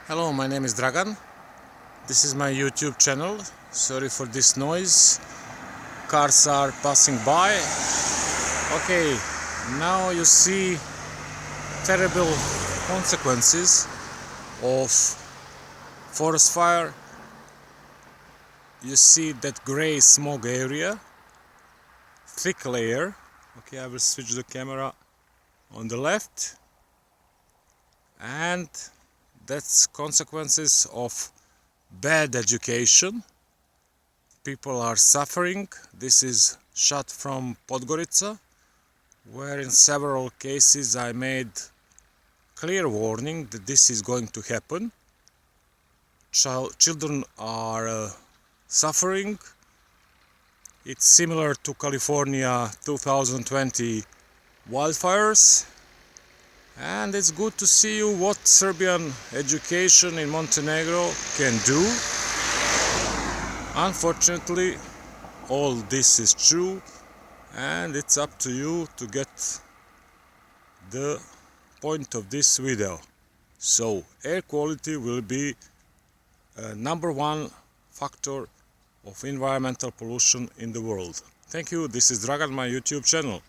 Hello, my name is Dragan. This is my YouTube channel. Sorry for this noise. Cars are passing by. Okay, now you see terrible consequences of forest fire. You see that gray smog area, thick layer. Okay, I will switch the camera on the left, and that's consequences of bad education. People are suffering. This is shot from Podgorica, where in several cases I made clear warning that this is going to happen. Children are suffering. It's similar to California 2020 wildfires. And it's good to see you what Serbian education in Montenegro can do. Unfortunately, all this is true, and it's up to you to get the point of this video. So, air quality will be a #1 factor of environmental pollution in the world. Thank you. This is Dragan, my YouTube channel.